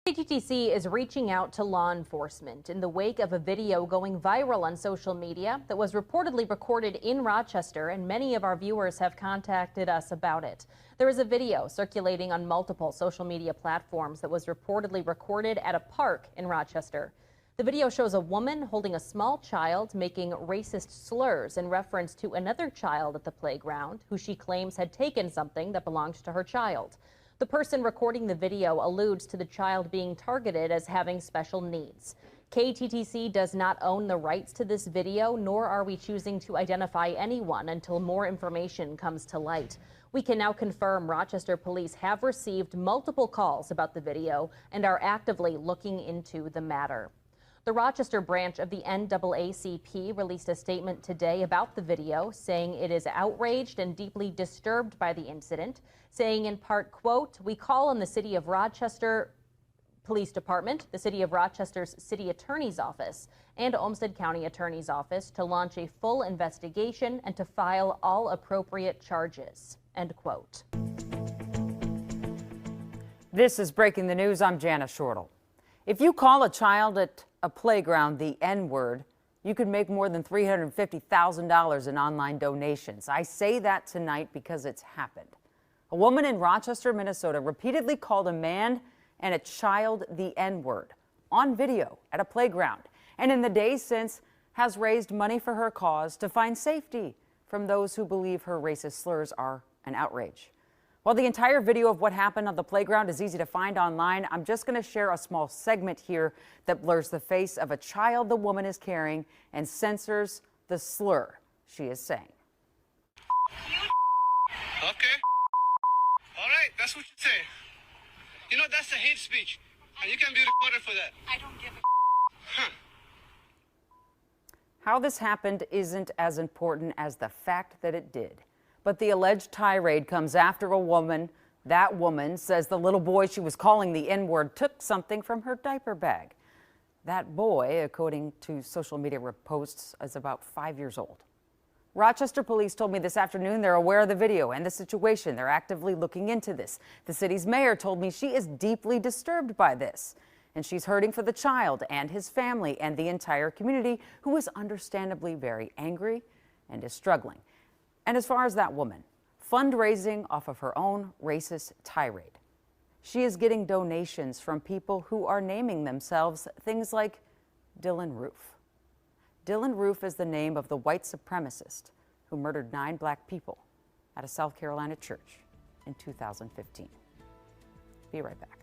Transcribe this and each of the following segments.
KTTC is reaching out to law enforcement in the wake of a video going viral on social media that was reportedly recorded in Rochester, and many of our viewers have contacted us about it. There is a video circulating on multiple social media platforms that was reportedly recorded at a park in Rochester. The video shows a woman holding a small child making racist slurs in reference to another child at the playground who she claims had taken something that belonged to her child. The person recording the video alludes to the child being targeted as having special needs. KTTC does not own the rights to this video, nor are we choosing to identify anyone until more information comes to light. We can now confirm Rochester police have received multiple calls about the video and are actively looking into the matter. The Rochester branch of the NAACP released a statement today about the video, saying it is outraged and deeply disturbed by the incident, saying in part, quote, "We call on the City of Rochester Police Department, the City of Rochester's City Attorney's Office, and Olmsted County Attorney's Office to launch a full investigation and to file all appropriate charges," end quote. This is Breaking the News. I'm Jana Shortle. If you call a child at a playground the N-word, you could make more than $350,000 in online donations. I say that tonight because it's happened. A woman in Rochester, Minnesota, repeatedly called a man and a child the N-word on video at a playground, and in the days since has raised money for her cause to find safety from those who believe her racist slurs are an outrage. While the entire video of what happened on the playground is easy to find online, I'm just going to share a small segment here that blurs the face of a child the woman is carrying and censors the slur she is saying. Okay. All right, that's what you say. You know, that's a hate speech, and you can be recorded for that. I don't give a Huh. How this happened isn't as important as the fact that it did. But the alleged tirade comes after a woman. That woman says the little boy she was calling the N-word took something from her diaper bag. That boy, according to social media posts, is about 5 years old. Rochester police told me this afternoon they're aware of the video and the situation. They're actively looking into this. The city's mayor told me she is deeply disturbed by this, and she's hurting for the child and his family and the entire community, who is understandably very angry and is struggling. And as far as that woman, fundraising off of her own racist tirade, she is getting donations from people who are naming themselves things like Dylan Roof. Dylan Roof is the name of the white supremacist who murdered 9 black people at a South Carolina church in 2015. Be right back.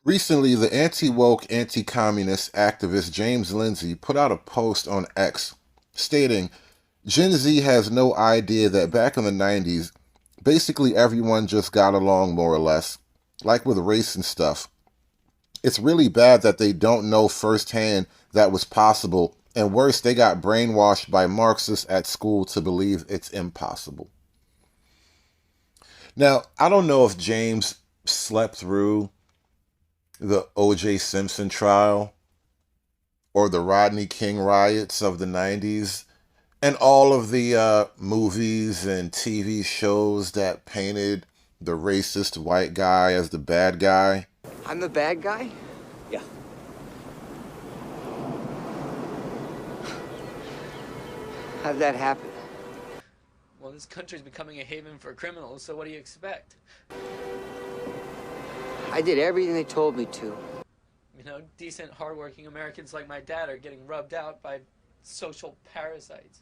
Recently, the anti-woke, anti-communist activist James Lindsay put out a post on X stating, "Gen Z has no idea that back in the 90s, basically everyone just got along more or less, like with race and stuff. It's really bad that they don't know firsthand that was possible, and worse, they got brainwashed by Marxists at school to believe it's impossible." Now, I don't know if James slept through the O.J. Simpson trial or the Rodney King riots of the 90s, and all of the movies and TV shows that painted the racist white guy as the bad guy. I'm the bad guy? Yeah. How'd that happen? Well, this country's becoming a haven for criminals, so what do you expect? I did everything they told me to. You know, decent, hardworking Americans like my dad are getting rubbed out by social parasites.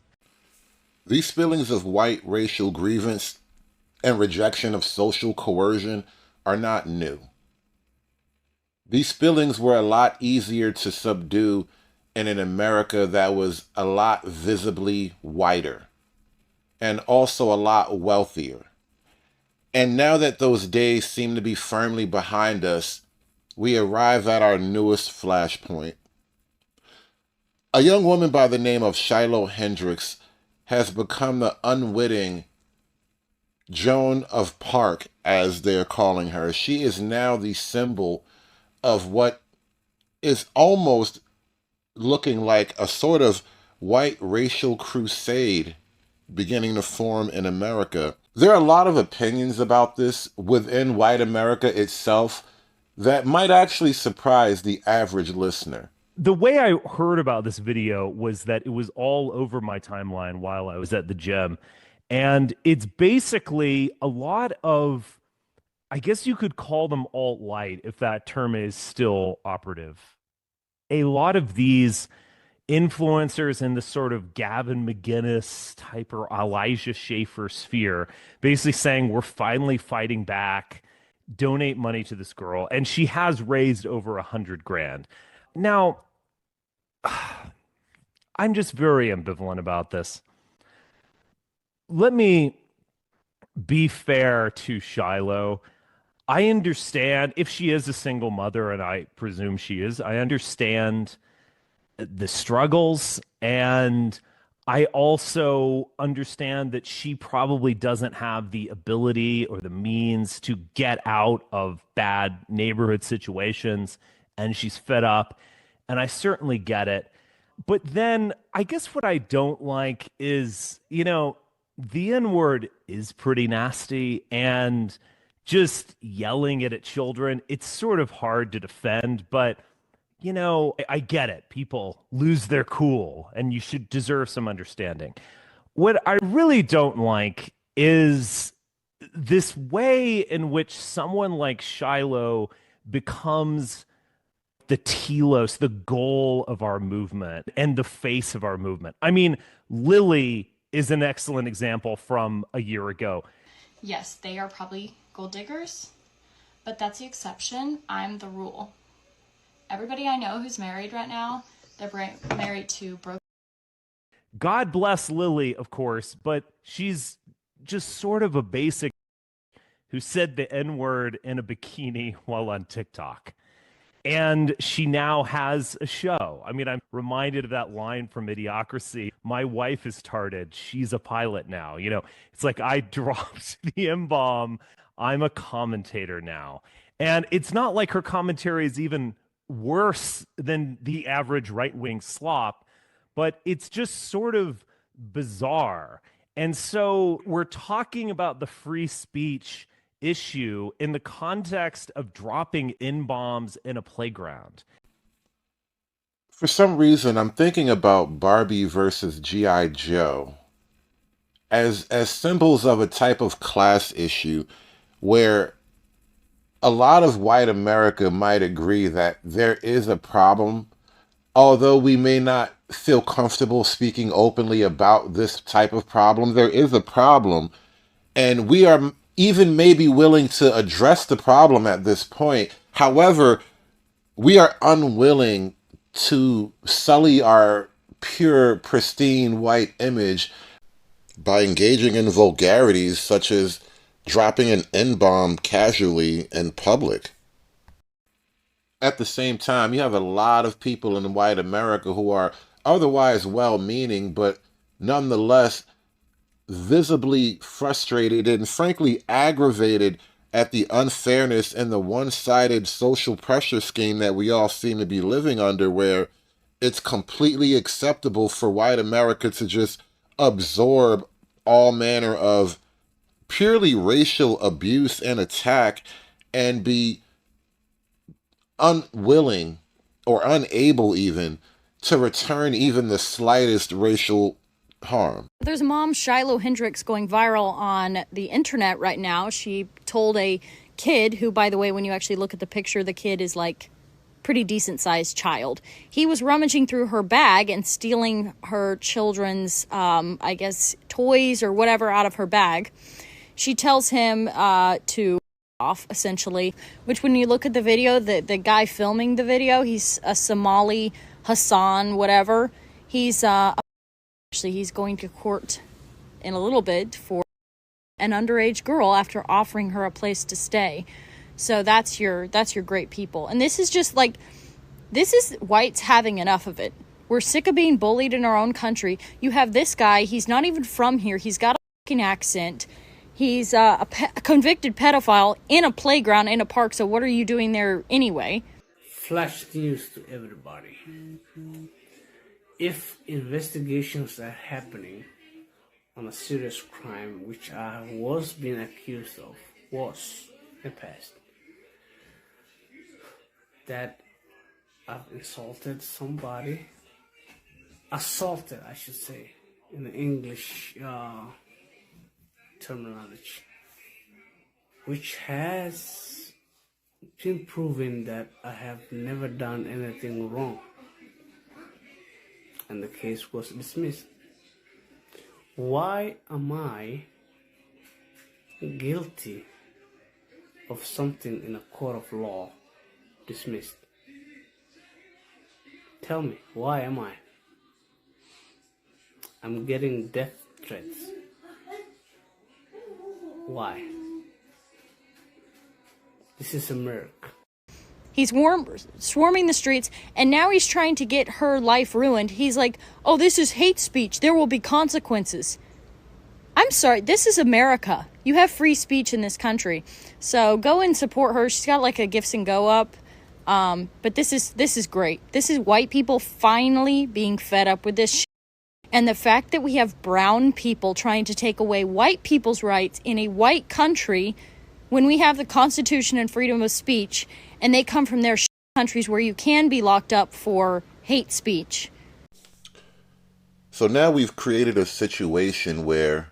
These feelings of white racial grievance and rejection of social coercion are not new. These feelings were a lot easier to subdue in an America that was a lot visibly whiter and also a lot wealthier. And now that those days seem to be firmly behind us, we arrive at our newest flashpoint. A young woman by the name of Shiloh Hendrix has become the unwitting Joan of Park, as they're calling her. She is now the symbol of what is almost looking like a sort of white racial crusade beginning to form in America. There are a lot of opinions about this within white America itself. that might actually surprise the average listener. The way I heard about this video was that it was all over my timeline while I was at the gym. And it's basically a lot of, I guess you could call them alt-light if that term is still operative. A lot of these influencers in the sort of Gavin McGinnis type or Elijah Schaefer sphere basically saying we're finally fighting back, donate money to this girl, and she has raised over $100,000. Now, I'm just very ambivalent about this. Let me be fair to Shiloh. I understand if she is a single mother, and I presume she is, I understand the struggles, and I also understand that she probably doesn't have the ability or the means to get out of bad neighborhood situations, and she's fed up, and I certainly get it. But then I guess what I don't like is, the N-word is pretty nasty, and just yelling it at children, it's sort of hard to defend, but I get it. People lose their cool, and you should deserve some understanding. What I really don't like is this way in which someone like Shiloh becomes the telos, the goal of our movement and the face of our movement. I mean, Lily is an excellent example from a year ago. Yes, they are probably gold diggers, but that's the exception. I'm the rule. Everybody I know who's married right now, they're married to broke. God bless Lily, of course, but she's just sort of a basic who said the N-word in a bikini while on TikTok. And she now has a show. I mean, I'm reminded of that line from Idiocracy. My wife is tarded. She's a pilot now. It's like I dropped the M-bomb. I'm a commentator now. And it's not like her commentary is even worse than the average right-wing slop, but it's just sort of bizarre. And so we're talking about the free speech issue in the context of dropping N-bombs in a playground. For some reason, I'm thinking about Barbie versus G.I. Joe as symbols of a type of class issue where a lot of white America might agree that there is a problem, although we may not feel comfortable speaking openly about this type of problem. There is a problem, and we are even maybe willing to address the problem at this point. However, we are unwilling to sully our pure, pristine white image by engaging in vulgarities such as dropping an N-bomb casually in public. At the same time, you have a lot of people in white America who are otherwise well-meaning, but nonetheless visibly frustrated and frankly aggravated at the unfairness and the one-sided social pressure scheme that we all seem to be living under, where it's completely acceptable for white America to just absorb all manner of purely racial abuse and attack and be unwilling or unable even to return even the slightest racial harm. There's a mom, Shiloh Hendrix, going viral on the internet right now. She told a kid who, by the way, when you actually look at the picture, the kid is like pretty decent sized child. He was rummaging through her bag and stealing her children's, I guess, toys or whatever out of her bag. She tells him to off, essentially, which when you look at the video, the guy filming the video, he's a Somali, Hassan, whatever. He's actually, he's going to court in a little bit for an underage girl after offering her a place to stay. So that's your great people. And this is just like, this is whites having enough of it. We're sick of being bullied in our own country. You have this guy, he's not even from here. He's got a fucking accent. He's a convicted pedophile in a playground in a park. So what are you doing there anyway? Flash news to everybody. If investigations are happening on a serious crime which I was being accused of, was in the past, that I've insulted somebody, assaulted, I should say, in the English terminology, which has been proven that I have never done anything wrong, and the case was dismissed. Why am I guilty of something in a court of law dismissed? Tell me, why am I? I'm getting death threats. Why? This is America. He's swarming the streets, and now he's trying to get her life ruined. He's like, oh, this is hate speech. There will be consequences. I'm sorry, this is America. You have free speech in this country. So go and support her. She's got like a Gifts and Go up. But this is great. This is white people finally being fed up with this shit. And the fact that we have brown people trying to take away white people's rights in a white country when we have the Constitution and freedom of speech, and they come from their countries where you can be locked up for hate speech. So now we've created a situation where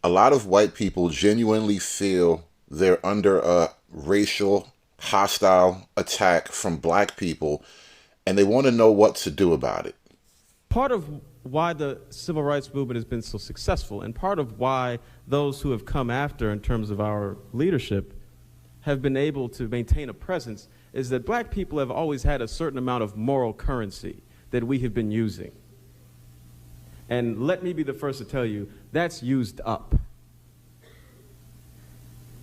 a lot of white people genuinely feel they're under a racial, hostile attack from black people, and they want to know what to do about it. Part of why the civil rights movement has been so successful, and part of why those who have come after in terms of our leadership have been able to maintain a presence, is that black people have always had a certain amount of moral currency that we have been using. And let me be the first to tell you, that's used up.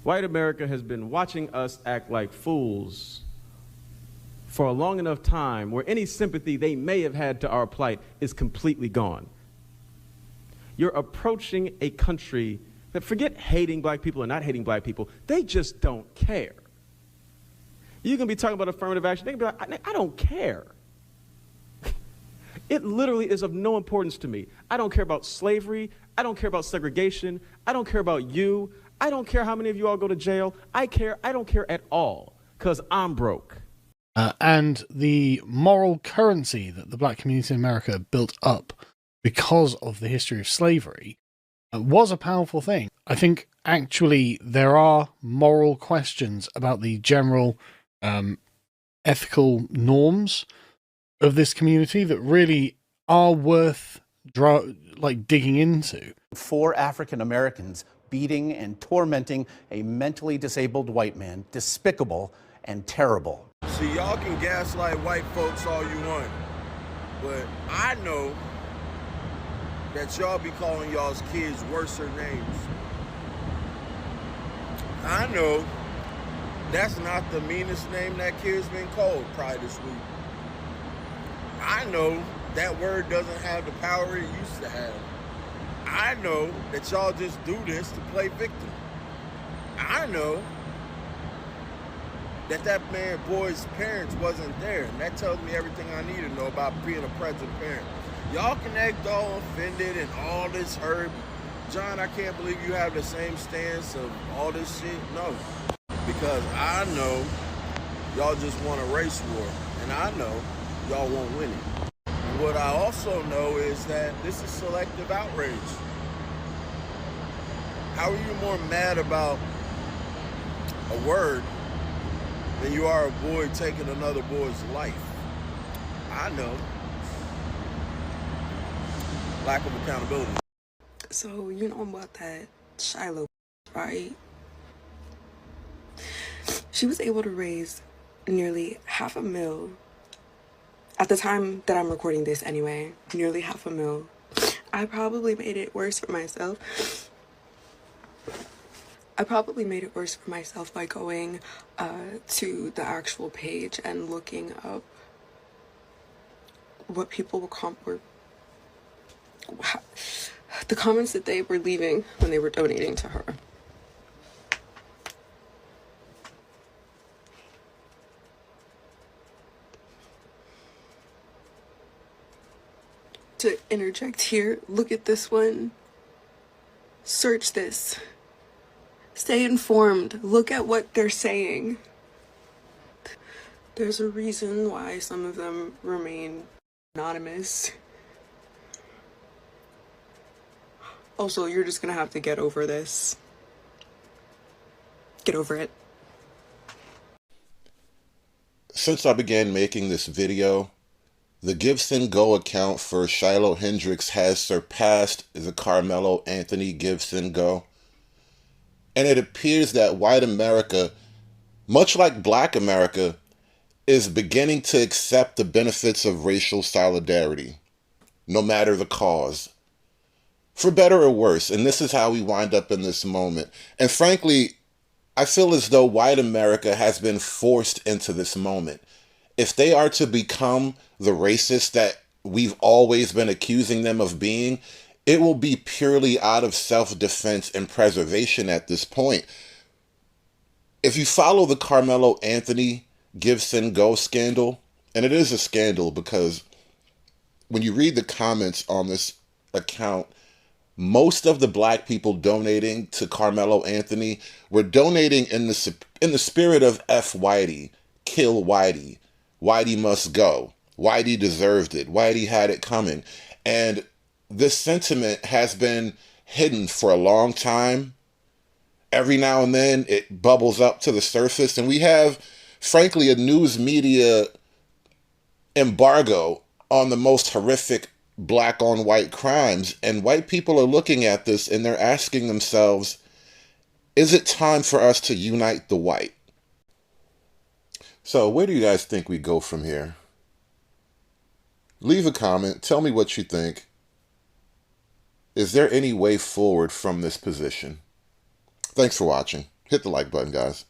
White America has been watching us act like fools for a long enough time where any sympathy they may have had to our plight is completely gone. You're approaching a country that, forget hating black people or not hating black people, they just don't care. You can be talking about affirmative action, they can be like, I don't care. It literally is of no importance to me. I don't care about slavery. I don't care about segregation. I don't care about you. I don't care how many of you all go to jail. I don't care at all, because I'm broke. And the moral currency that the black community in America built up because of the history of slavery was a powerful thing. I think actually there are moral questions about the general ethical norms of this community that really are worth digging into. 4 African Americans beating and tormenting a mentally disabled white man, despicable and terrible. See, y'all can gaslight white folks all you want, but I know that y'all be calling y'all's kids worser names. I know that's not the meanest name that kid's been called probably this week. I know that word doesn't have the power it used to have. I know that y'all just do this to play victim. I know that boy's parents wasn't there, and that tells me everything I need to know about being a present parent. Y'all can act all offended and all this hurt. John, I can't believe you have the same stance of all this shit. No, because I know y'all just want a race war, and I know y'all won't win it. And what I also know is that this is selective outrage. How are you more mad about a word than you are a boy taking another boy's life? I know. Lack of accountability. So, you know about that Shiloh, right? She was able to raise nearly $500,000. At the time that I'm recording this anyway, nearly $500,000. I probably made it worse for myself. By going to the actual page and looking up what people were the comments that they were leaving when they were donating to her. To interject here, look at this one. Search this. Stay informed. Look at what they're saying. There's a reason why some of them remain anonymous. Also, you're just gonna have to get over this. Get over it. Since I began making this video, the Gibson Go account for Shiloh Hendrix has surpassed the Carmelo Anthony Gibson Go. And it appears that white America, much like black America, is beginning to accept the benefits of racial solidarity, no matter the cause. For better or worse, and this is how we wind up in this moment. And frankly, I feel as though white America has been forced into this moment. If they are to become the racists that we've always been accusing them of being, it will be purely out of self-defense and preservation at this point. If you follow the Carmelo Anthony Gibson Go scandal, and it is a scandal because when you read the comments on this account, most of the black people donating to Carmelo Anthony were donating in the spirit of F Whitey, kill Whitey, Whitey must go, Whitey deserved it, Whitey had it coming. And this sentiment has been hidden for a long time. Every now and then it bubbles up to the surface, and we have, frankly, a news media embargo on the most horrific black on white crimes, and white people are looking at this and they're asking themselves, is it time for us to unite the white? So where do you guys think we go from here? Leave a comment, tell me what you think. Is there any way forward from this position? Thanks for watching. Hit the like button, guys.